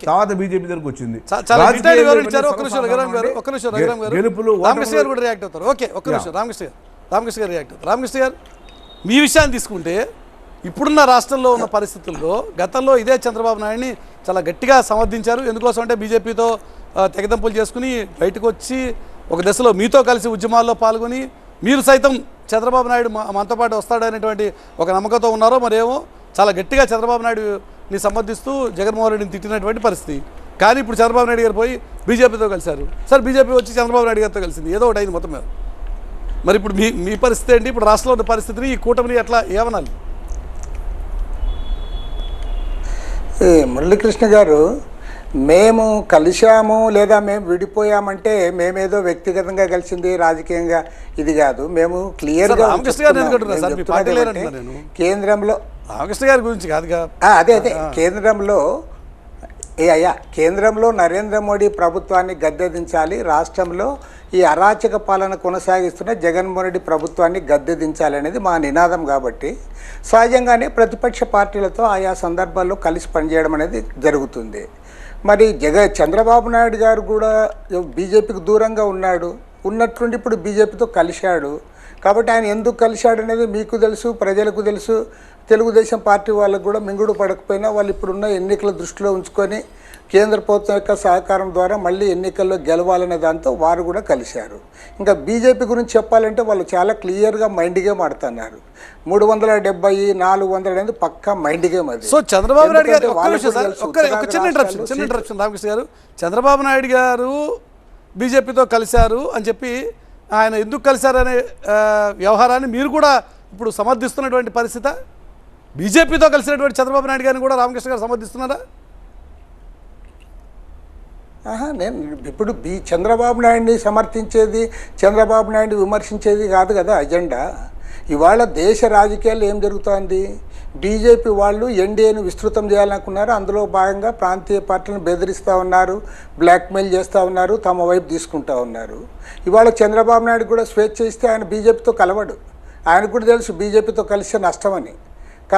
తర్వాత బీజేపీ దగ్గరకు వచ్చింది. రామకృష్ణ గారు మీ విషయాన్ని తీసుకుంటే ఇప్పుడున్న రాష్ట్రంలో ఉన్న పరిస్థితుల్లో గతంలో ఇదే చంద్రబాబు నాయుడిని చాలా గట్టిగా సమర్థించారు. ఎందుకోసం అంటే బీజేపీతో తెగదంపులు చేసుకుని బయటకు వచ్చి ఒక దశలో మీతో కలిసి ఉద్యమాల్లో పాల్గొని మీరు సైతం చంద్రబాబు నాయుడు మనతో పాటు వస్తాడనేటువంటి ఒక నమ్మకంతో ఉన్నారో మరేమో చాలా గట్టిగా చంద్రబాబు నాయుడుని సమర్థిస్తూ జగన్మోహన్ రెడ్డిని తిట్టినటువంటి పరిస్థితి. కానీ ఇప్పుడు చంద్రబాబు నాయుడు గారు పోయి బీజేపీతో కలిశారు. సార్ బీజేపీ వచ్చి చంద్రబాబు నాయుడు గారితో కలిసింది, ఏదో ఒకటి అయింది మొత్తం మీద. మరి ఇప్పుడు మీ పరిస్థితి ఏంటి? ఇప్పుడు రాష్ట్రంలో ఉన్న పరిస్థితిని ఈ కూటమిని ఎట్లా ఏమనాలి? మురళీకృష్ణ గారు, మేము కలిశాము లేదా మేము విడిపోయామంటే మేమేదో వ్యక్తిగతంగా కలిసింది రాజకీయంగా ఇది కాదు. మేము క్లియర్గా కేంద్రంలో రామకృష్ణ గారి గురించి కాదుగా, అదే కేంద్రంలో నరేంద్ర మోడీ ప్రభుత్వాన్ని గద్దెదించాలి, రాష్ట్రంలో ఈ అరాచక పాలన కొనసాగిస్తున్న జగన్మోహన్ రెడ్డి ప్రభుత్వాన్ని గద్దెదించాలి అనేది మా నినాదం. కాబట్టి సహజంగానే ప్రతిపక్ష పార్టీలతో ఆయా సందర్భాల్లో కలిసి పనిచేయడం అనేది జరుగుతుంది. మరి చంద్రబాబు నాయుడు గారు కూడా బీజేపీకి దూరంగా ఉన్నట్టుండి ఇప్పుడు బీజేపీతో కలిశాడు. కాబట్టి ఆయన ఎందుకు కలిశాడు అనేది మీకు తెలుసు, ప్రజలకు తెలుసు. తెలుగుదేశం పార్టీ వాళ్ళకు కూడా మింగుడు పడకపోయినా వాళ్ళు ఇప్పుడున్న ఎన్నికల దృష్టిలో ఉంచుకొని కేంద్ర ప్రభుత్వం యొక్క సహకారం ద్వారా మళ్ళీ ఎన్నికల్లో గెలవాలనే దాంతో వారు కూడా కలిశారు. ఇంకా బీజేపీ గురించి చెప్పాలంటే వాళ్ళు చాలా క్లియర్గా మైండ్ గేమ్ ఆడుతున్నారు. 370, 400 అనేది పక్కా మైండ్ గేమ్ అది. సో చంద్రబాబు నాయుడు గారు చిన్న ఇంటరప్షన్ రామకృష్ణ గారు, చంద్రబాబు నాయుడు గారు బీజేపీతో కలిశారు అని చెప్పి ఆయన ఎందుకు కలిశారనే వ్యవహారాన్ని మీరు కూడా ఇప్పుడు సమర్థిస్తున్నటువంటి పరిస్థితి. బీజేపీతో కలిసినటువంటి చంద్రబాబు నాయుడు గారిని కూడా రామకృష్ణ గారు సమర్థిస్తున్నారా? నేను ఇప్పుడు చంద్రబాబు నాయుడిని సమర్థించేది, చంద్రబాబు నాయుడు విమర్శించేది కాదు కదా అజెండా. ఇవాళ దేశ రాజకీయాల్లో ఏం జరుగుతోంది? బీజేపీ వాళ్ళు ఎన్డీఏను విస్తృతం చేయాలనుకున్నారు. అందులో భాగంగా ప్రాంతీయ పార్టీలను బెదిరిస్తూ ఉన్నారు, బ్లాక్మెయిల్ చేస్తూ ఉన్నారు, తమ వైపు తీసుకుంటూ ఉన్నారు. ఇవాళ చంద్రబాబు నాయుడు కూడా స్వేచ్ఛ ఇస్తే ఆయన బీజేపీతో కలవడు. ఆయనకు కూడా తెలుసు బీజేపీతో కలిస్తే నష్టమని.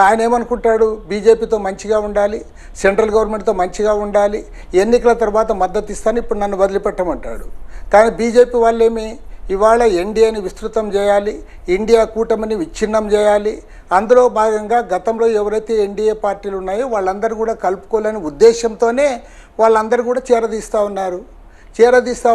ఆయన ఏమనుకుంటాడు? బీజేపీతో మంచిగా ఉండాలి, సెంట్రల్ గవర్నమెంట్తో మంచిగా ఉండాలి, ఎన్నికల తర్వాత మద్దతు ఇస్తాను, ఇప్పుడు నన్ను వదిలిపెట్టమంటాడు. కానీ బీజేపీ వాళ్ళేమి ఇవాళ ఎన్డీఏని విస్తృతం చేయాలి, ఇండియా కూటమిని విచ్ఛిన్నం చేయాలి. అందులో భాగంగా గతంలో ఎవరైతే ఎన్డీఏ పార్టీలు ఉన్నాయో వాళ్ళందరూ కూడా కలుపుకోలేని ఉద్దేశంతోనే వాళ్ళందరూ కూడా చేరదీస్తూ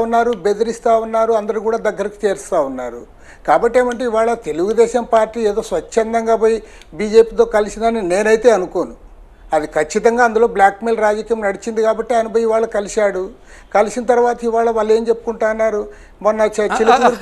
ఉన్నారు, బెదిరిస్తూ ఉన్నారు, అందరూ కూడా దగ్గరకు చేరుస్తూ ఉన్నారు. కాబట్టి ఏమంటే ఇవాళ తెలుగుదేశం పార్టీ ఏదో స్వచ్ఛందంగా పోయి బీజేపీతో కలిసిందని నేనైతే అనుకోను. అది ఖచ్చితంగా అందులో బ్లాక్మెయిల్ రాజకీయం నడిచింది కాబట్టి ఆయన పోయి ఇవాళ కలిశాడు. కలిసిన తర్వాత ఇవాళ వాళ్ళు ఏం చెప్పుకుంటా అన్నారు, మొన్న చిలుకూరు